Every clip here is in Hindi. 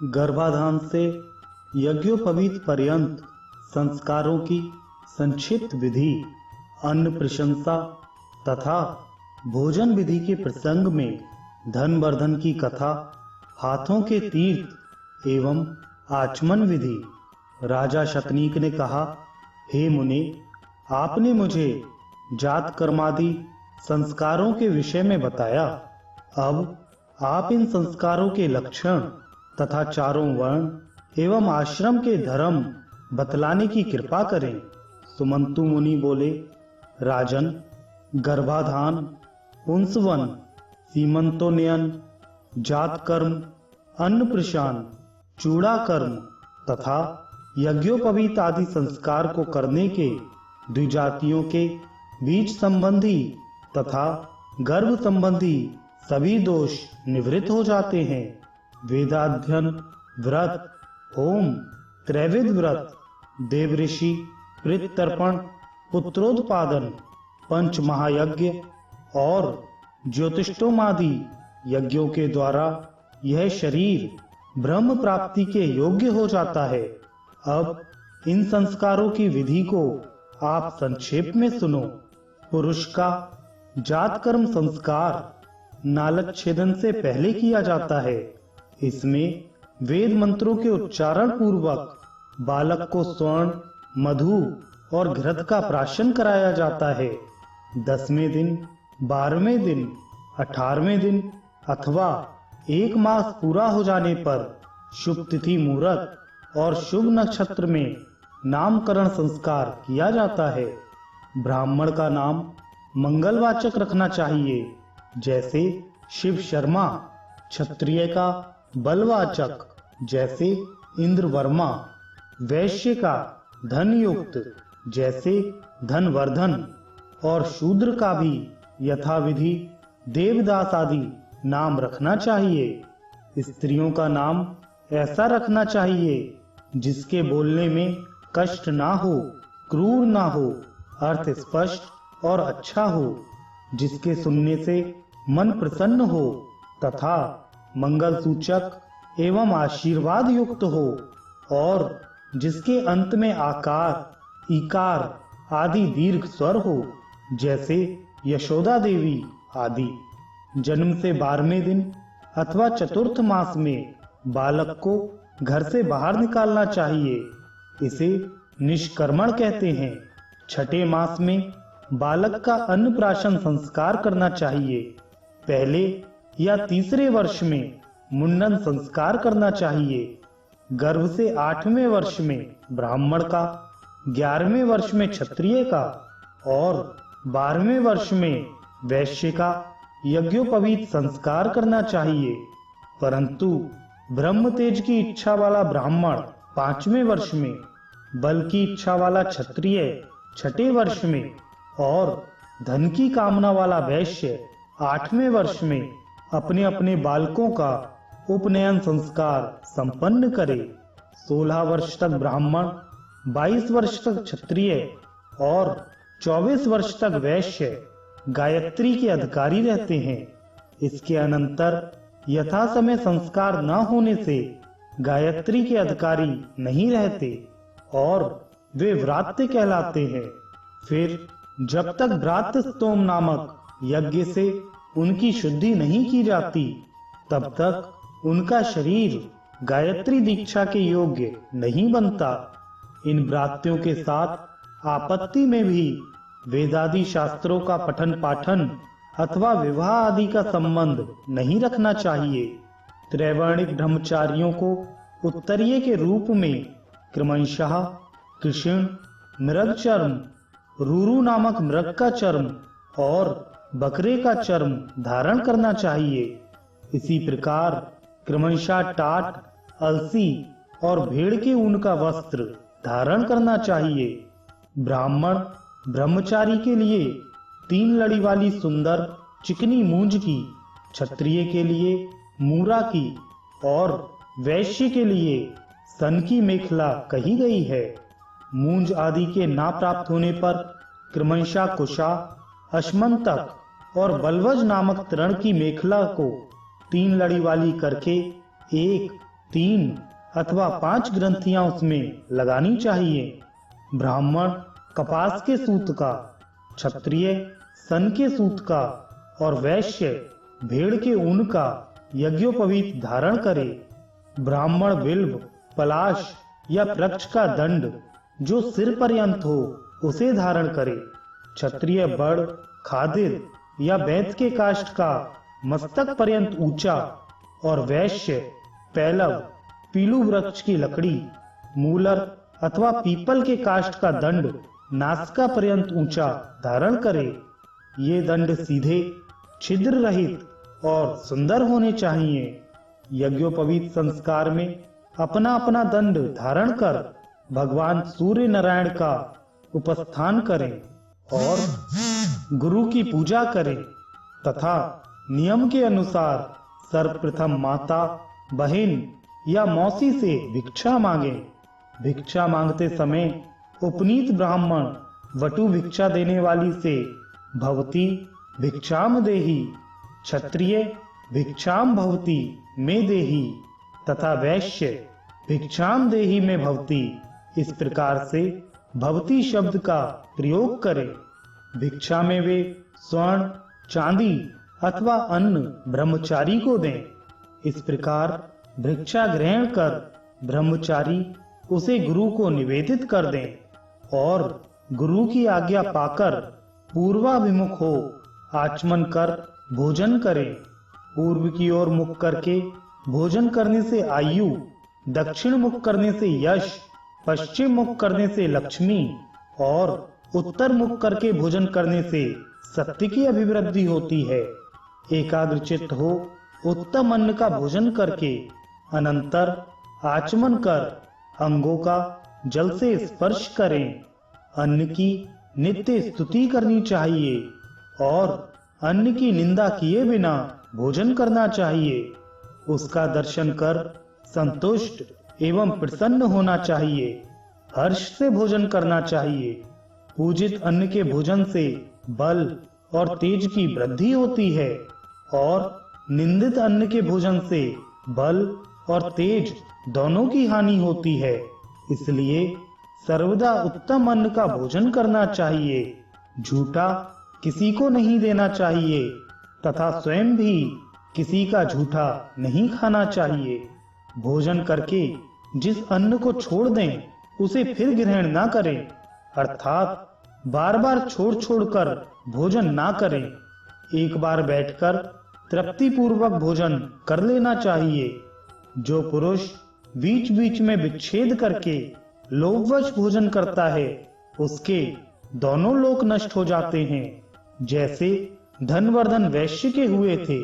गर्भाधान से यज्ञोपवीत पर्यंत संस्कारों की संक्षिप्त विधि, अन्न प्रशंसा तथा भोजन विधि के प्रसंग में धनवर्धन की कथा, हाथों के तीर्थ एवं आचमन विधि। राजा शतनीक ने कहा, हे मुने, आपने मुझे जात कर्मादि संस्कारों के विषय में बताया। अब आप इन संस्कारों के लक्षण तथा चारों वर्ण एवं आश्रम के धर्म बतलाने की कृपा करें। सुमंतु मुनि बोले, राजन, गर्भाधान, पुंसवन, सीमंतोन्नयन, जात कर्म, अन्नप्रशान, चूड़ा कर्म तथा यज्ञोपवीत आदि संस्कार को करने के द्विजातियों के बीज संबंधी तथा गर्भ संबंधी सभी दोष निवृत्त हो जाते हैं। वेदाध्ययन, व्रत, होम, त्रैविध व्रत, देवऋषि, पितृतर्पण, पुत्रोत्पादन, पंच महायज्ञ और ज्योतिष्टोमादि यज्ञों के द्वारा यह शरीर ब्रह्म प्राप्ति के योग्य हो जाता है। अब इन संस्कारों की विधि को आप संक्षेप में सुनो। पुरुष का जात कर्म संस्कार नालक छेदन से पहले किया जाता है। इसमें वेद मंत्रों के उच्चारण पूर्वक बालक को स्वर्ण, मधु और घृत का प्राशन कराया जाता है। 10वें दिन, 12वें दिन, 18वें दिन अथवा 1 मास पूरा हो जाने पर शुभ तिथि मुहूर्त और शुभ नक्षत्र में नामकरण संस्कार किया जाता है। ब्राह्मण का नाम मंगलवाचक रखना चाहिए, जैसे शिव शर्मा। क्षत्रिय का बलवाचक, जैसे इंद्र वर्मा। वैश्य का धन युक्त, जैसे धनवर्धन। और शूद्र का भी यथाविधि देवदास आदि नाम रखना चाहिए। स्त्रियों का नाम ऐसा रखना चाहिए जिसके बोलने में कष्ट ना हो, क्रूर ना हो, अर्थ स्पष्ट और अच्छा हो, जिसके सुनने से मन प्रसन्न हो तथा मंगल सूचक एवं आशीर्वाद युक्त हो, और जिसके अंत में आकार, इकार आदि दीर्घ स्वर हो, जैसे यशोदा देवी आदि। जन्म से 12वें दिन अथवा चतुर्थ मास में बालक को घर से बाहर निकालना चाहिए। इसे निष्कर्मण कहते हैं। 6ठे मास में बालक का अन्नप्राशन संस्कार करना चाहिए। पहले या तीसरे वर्ष में मुंडन संस्कार करना चाहिए। गर्भ से 8वें वर्ष में ब्राह्मण का, 11वें वर्ष में क्षत्रिय का और 12वें वर्ष में वैश्य का यज्ञोपवीत संस्कार करना चाहिए। परंतु ब्रह्म तेज की इच्छा वाला ब्राह्मण 5वें वर्ष में, बल की इच्छा वाला क्षत्रिय 6ठे वर्ष में और धन की कामना वाला वैश्य 8वें वर्ष में अपने अपने बालकों का उपनयन संस्कार संपन्न करे। 16 वर्ष तक ब्राह्मण, 22 वर्ष तक क्षत्रिय और 24 वर्ष तक वैश्य गायत्री के अधिकारी रहते हैं। इसके अनंतर यथा समय संस्कार न होने से गायत्री के अधिकारी नहीं रहते और वे व्रात्य कहलाते हैं। फिर जब तक भ्रातृ स्तोम नामक यज्ञ से उनकी शुद्धि नहीं की जाती, तब तक उनका शरीर गायत्री दीक्षा के योग्य नहीं बनता। इन भ्रात्यों के साथ आपत्ति में भी वेदादि शास्त्रों का पठन पाठन अथवा विवाह आदि का संबंध नहीं रखना चाहिए। त्रैवर्णिक ब्रह्मचारियों को उत्तरीय के रूप में क्रमशः कृष्ण, मृग चर्म, रूरु नामक मृग का चर्म और बकरे का चर्म धारण करना चाहिए। इसी प्रकार क्रमशः टाट, अलसी और भेड़ के ऊन का वस्त्र धारण करना चाहिए। ब्राह्मण ब्रह्मचारी के लिए 3 लड़ी वाली सुंदर चिकनी मूंज की, क्षत्रिय के लिए मूरा की और वैश्य के लिए सन की मेखला कही गई है। मूंज आदि के ना प्राप्त होने पर क्रमशः कुशा, अश्मंतक और बलवज नामक तृण की मेखला को 3 लड़ी वाली करके 1 3 अथवा 5 ग्रंथियां उसमें लगानी चाहिए। ब्राह्मण कपास के सूत का, क्षत्रिय सन के सूत का और वैश्य भेड़ के ऊन का यज्ञोपवीत धारण करे। ब्राह्मण बिल्व, पलाश या वृक्ष का दंड जो सिर पर्यंत हो उसे धारण करे। क्षत्रिय बड़, खादिर या बैत के काष्ठ का मस्तक पर्यंत ऊंचा और वैश्य पैलव, पीलू वृक्ष की लकड़ी, मूलर अथवा पीपल के काष्ठ का दंड नासिका पर्यंत ऊंचा धारण करे। ये दंड सीधे, छिद्र रहित और सुंदर होने चाहिए। यज्ञोपवीत संस्कार में अपना अपना दंड धारण कर भगवान सूर्य नारायण का उपस्थान करें और गुरु की पूजा करें तथा नियम के अनुसार सर्वप्रथम माता, बहन या मौसी से भिक्षा मांगे। भिक्षा मांगते समय उपनीत ब्राह्मण वटु भिक्षा देने वाली से भवती भिक्षाम देहि, क्षत्रिय भिक्षाम भवती में देहि तथा वैश्य भिक्षाम देहि में भवती, इस प्रकार से भवती शब्द का प्रयोग करें। भिक्षा में वे स्वर्ण, चांदी अथवा अन्न ब्रह्मचारी को दें। इस प्रकार भिक्षा ग्रहण कर ब्रह्मचारी उसे गुरु को निवेदित कर दें और गुरु की आज्ञा पाकर पूर्वाभिमुख हो आचमन कर भोजन करें। पूर्व की ओर मुख करके भोजन करने से आयु, दक्षिण मुख करने से यश, पश्चिम मुख करने से लक्ष्मी और उत्तर मुख करके भोजन करने से सत्य की अभिवृद्धि होती है। एकाग्रचित्त हो उत्तम अन्न का भोजन करके अनंतर आचमन कर अंगों का जल से स्पर्श करें। अन्न की नित्य स्तुति करनी चाहिए और अन्न की निंदा किए बिना भोजन करना चाहिए। उसका दर्शन कर संतुष्ट एवं प्रसन्न होना चाहिए। हर्ष से भोजन करना चाहिए। पूजित अन्न के भोजन से बल और तेज की वृद्धि होती है और निंदित अन्न के भोजन से बल और तेज दोनों की हानि होती है। इसलिए सर्वदा उत्तम अन्न का भोजन करना चाहिए। झूठा किसी को नहीं देना चाहिए तथा स्वयं भी किसी का झूठा नहीं खाना चाहिए। भोजन करके जिस अन्न को छोड़ दें उसे फिर ग्रहण ना करें, अर्थात बार बार छोड़ छोड़कर भोजन ना करें। एक बार बैठकर तृप्ति पूर्वक भोजन कर लेना चाहिए। जो पुरुष बीच बीच में विच्छेद करके लोभवश भोजन करता है उसके दोनों लोक नष्ट हो जाते हैं, जैसे धनवर्धन वैश्य के हुए थे।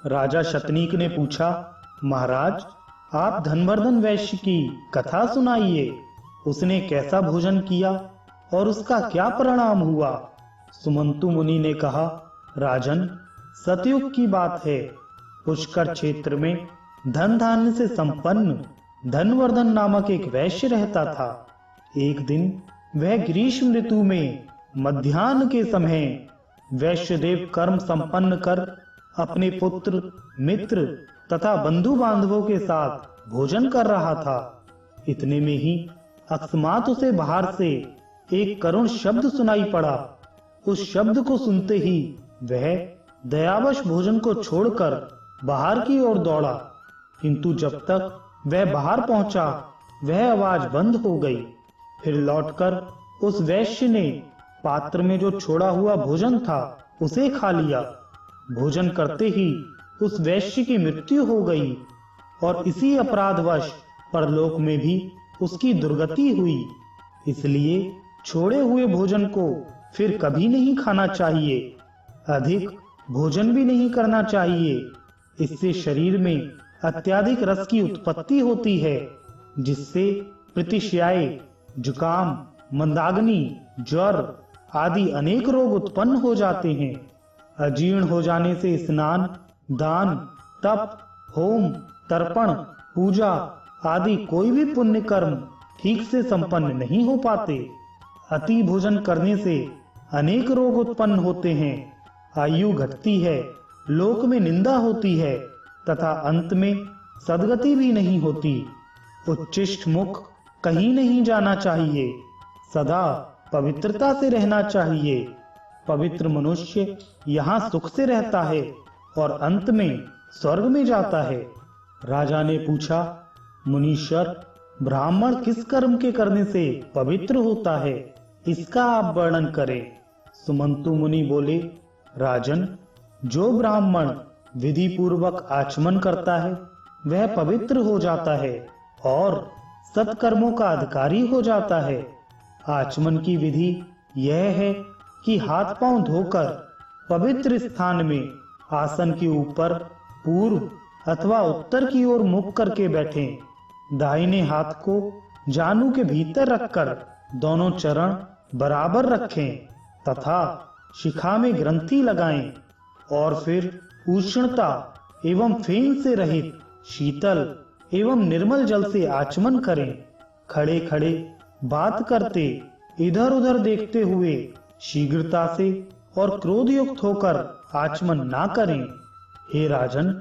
राजा शतनीक ने पूछा, महाराज आप धनवर्धन वैश्य की कथा सुनाइए। उसने कैसा भोजन किया और उसका क्या परिणाम हुआ? सुमंतु मुनि ने कहा, राजन सतयुग की बात है। पुष्कर क्षेत्र में धन धान्य से संपन्न धनवर्धन नामक एक वैश्य रहता था। एक दिन वह ग्रीष्म ऋतु में मध्याह्न के समय वैश्यदेव कर्म संपन्न कर अपने पुत्र, मित्र तथा बंधु बांधवों के साथ भोजन कर रहा था। इतने में ही अकस्मात उसे बाहर से एक करुण शब्द सुनाई पड़ा। उस शब्द को सुनते ही वह दयावश भोजन को छोड़कर बाहर की ओर दौड़ा, किंतु जब तक वह बाहर पहुंचा वह आवाज बंद हो गई। फिर लौटकर उस वैश्य ने पात्र में जो छोड़ा हुआ भोजन था उसे खा लिया। भोजन करते ही उस वैश्य की मृत्यु हो गई और इसी अपराधवश परलोक में भी उसकी दुर्गति हुई। इसलिए छोड़े हुए भोजन को फिर कभी नहीं खाना चाहिए। अधिक भोजन भी नहीं करना चाहिए। इससे शरीर में अत्यधिक रस की उत्पत्ति होती है, जिससे प्रतिशयाए, जुकाम, मंदाग्नि, ज्वर आदि अनेक रोग उत्पन्न हो जाते हैं। अजीर्ण हो जाने से स्नान, दान, तप, होम, तर्पण, पूजा आदि कोई भी पुण्य कर्म ठीक से संपन्न नहीं हो पाते। अति भोजन करने से अनेक रोग उत्पन्न होते हैं। आयु घटती है, लोक में निंदा होती है तथा अंत में सदगति भी नहीं होती। उच्चिष्ट मुख कहीं नहीं जाना चाहिए, सदा पवित्रता से रहना चाहिए। पवित्र मनुष्य यहाँ सुख से रहता है और अंत में स्वर्ग में जाता है। राजा ने पूछा, मुनीश्वर, ब्राह्मण किस कर्म के करने से पवित्र होता है, इसका आप वर्णन करें। सुमंतु मुनि बोले, राजन, जो ब्राह्मण विधि पूर्वक आचमन करता है वह पवित्र हो जाता है और सत्कर्मों का अधिकारी हो जाता है। आचमन की विधि यह है कि हाथ पांव धोकर पवित्र स्थान में आसन के ऊपर पूर्व अथवा उत्तर की ओर मुख करके बैठें। दाहिने हाथ को जानु के भीतर रखकर दोनों चरण बराबर रखें तथा शिखा में ग्रंथि लगाएं और फिर उष्णता एवं फेन से रहित शीतल एवं निर्मल जल से आचमन करें। खड़े खड़े बात करते, इधर उधर देखते हुए शीघ्रता से और क्रोध युक्त होकर आचमन ना करें। हे राजन,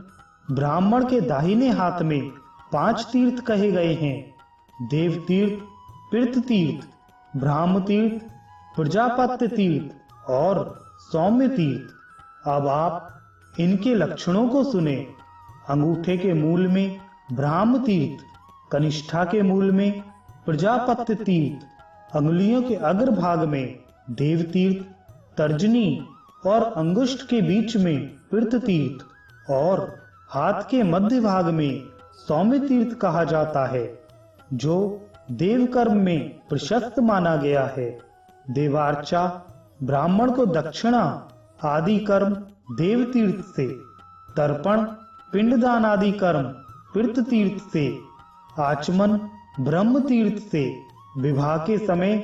ब्राह्मण के दाहिने हाथ में 5 तीर्थ कहे गए हैं: देव तीर्थ, पितृ तीर्थ, ब्राह्म तीर्थ, प्रजापत्य तीर्थ और सौम्य तीर्थ। अब आप इनके लक्षणों को सुने। अंगूठे के मूल में ब्राह्म तीर्थ, कनिष्ठा के मूल में प्रजापत्य तीर्थ, अंगुलियों के अग्रभाग में देव तीर्थ, तर्जनी और अंगुष्ठ के बीच में पितृ तीर्थ और हाथ के मध्य भाग में सौम्य तीर्थ कहा जाता है, जो देव कर्म में प्रशस्त माना गया है। देवार्चा, ब्राह्मण को दक्षिणा आदि कर्म देव तीर्थ से, तर्पण, पिंडदान आदि कर्म पितृ तीर्थ से, आचमन ब्रह्म तीर्थ से, विवाह के समय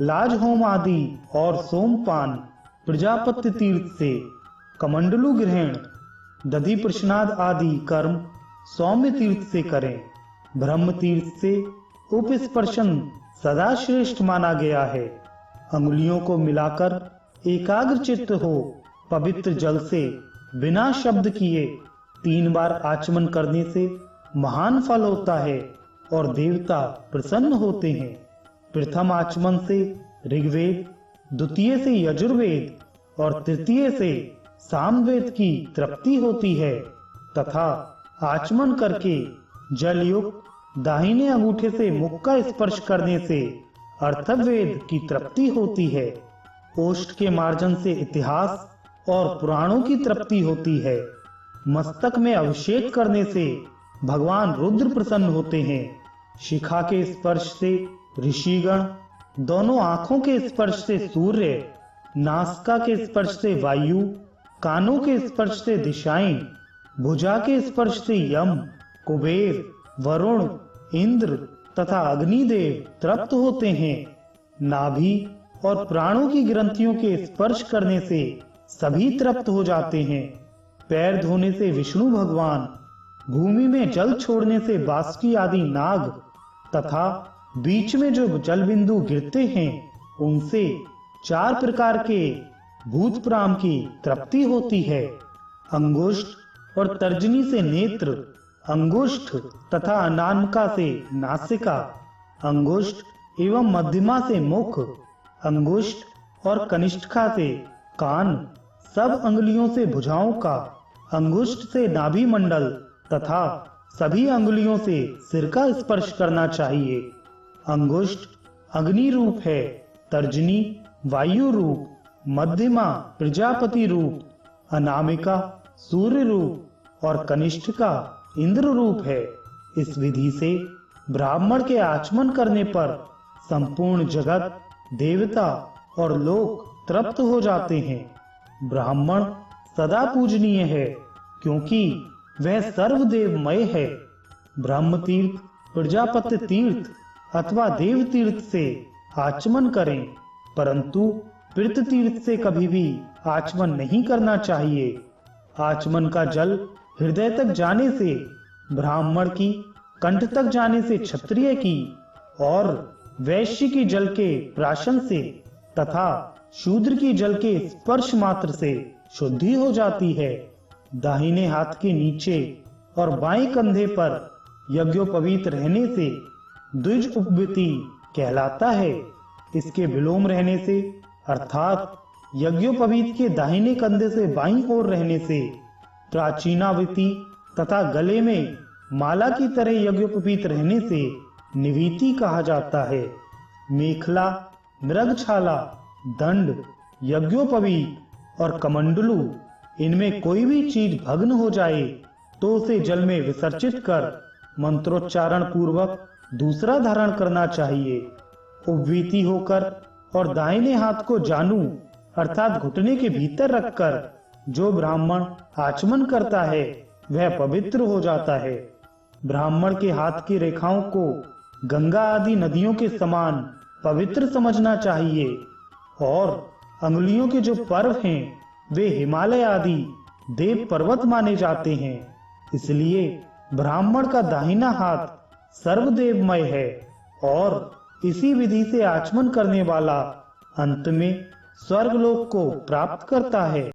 लाज होम आदि और सोमपान प्रजापत्य तीर्थ से, कमंडलु ग्रहण, दधि प्रश्नाद आदि कर्म सौम्य तीर्थ से करें। ब्रह्म तीर्थ से उपस्पर्शन सदा श्रेष्ठ माना गया है। अंगुलियों को मिलाकर एकाग्र चित्त हो पवित्र जल से बिना शब्द किए 3 बार आचमन करने से महान फल होता है और देवता प्रसन्न होते हैं। प्रथम आचमन से ऋग्वेद, द्वितीय से यजुर्वेद और तृतीय से सामवेद की तृप्ति होती है तथा आचमन करके जल युक्त दाहिने अंगूठे से मुख का स्पर्श करने से अर्थवेद की तृप्ति होती है। ओष्ठ के मार्जन से इतिहास और पुराणों की तृप्ति होती है। मस्तक में अभिषेक करने से भगवान रुद्र प्रसन्न होते हैं। शिखा के स्पर्श से ऋषिगण, दोनों आंखों के स्पर्श से सूर्य, नासिका के स्पर्श से वायु, कानों के स्पर्श से दिशाएं, भुजा के स्पर्श से यम, कुबेर, वरुण, इंद्र तथा अग्निदेव तृप्त होते हैं। नाभि और प्राणों की ग्रंथियों के स्पर्श करने से सभी तृप्त हो जाते हैं। पैर धोने से विष्णु भगवान, भूमि में जल छोड़ने से बासुकी आदि नाग तथा बीच में जो जल बिंदु गिरते हैं उनसे 4 प्रकार के भूतप्राम की तृप्ति होती है। अंगुष्ठ और तर्जनी से नेत्र, अंगुष्ठ तथा अनामिका से नासिका, अंगुष्ठ एवं मध्यमा से मुख, अंगुष्ठ और कनिष्ठा से कान, सब अंगुलियों से भुजाओं का, अंगुष्ठ से नाभि मंडल तथा सभी अंगुलियों से सिर का स्पर्श करना चाहिए। अंगुष्ठ अग्नि रूप है, तर्जनी वायु रूप, मध्यमा प्रजापति रूप, अनामिका सूर्य रूप और कनिष्ठिका इंद्र रूप है। इस विधि से ब्राह्मण के आचमन करने पर संपूर्ण जगत, देवता और लोक तृप्त हो जाते हैं। ब्राह्मण सदा पूजनीय है क्योंकि वह सर्वदेवमय है। ब्रह्म तीर्थ, प्रजापत्य तीर्थ अथवा देव तीर्थ से आचमन करें, परंतु पितृ तीर्थ से कभी भी आचमन नहीं करना चाहिए। आचमन का जल हृदय तक जाने से ब्राह्मण की, कंठ तक जाने से क्षत्रिय की और वैश्य की जल के प्राशन से तथा शूद्र की जल के स्पर्श मात्र से शुद्धि हो जाती है। दाहिने हाथ के नीचे और बाएं कंधे पर यज्ञोपवीत रहने से द्विज उपवीति कहलाता है। इसके विलोम रहने से अर्थात यज्ञोपवीत के दाहिने कंधे से बाईं ओर रहने से प्राचीनावीति तथा गले में माला की तरह यज्ञोपवीत रहने से निवीति कहा जाता है। मेखला, मृगछाला, दंड, यज्ञोपवीत और कमंडलू इनमें कोई भी चीज भग्न हो जाए तो उसे जल में विसर्जित कर मंत्रोच्चारण पूर्वक दूसरा धारण करना चाहिए। उपवीति होकर और दाहिने हाथ को जानु अर्थात घुटने के भीतर रखकर जो ब्राह्मण आचमन करता है वह पवित्र हो जाता है। ब्राह्मण के हाथ की रेखाओं को गंगा आदि नदियों के समान पवित्र समझना चाहिए और अंगुलियों के जो पर्व हैं वे हिमालय आदि देव पर्वत माने जाते हैं। इसलिए ब्राह्मण का दाहिना हाथ सर्वदेवमय है और इसी विधि से आचमन करने वाला अंत में स्वर्गलोक को प्राप्त करता है।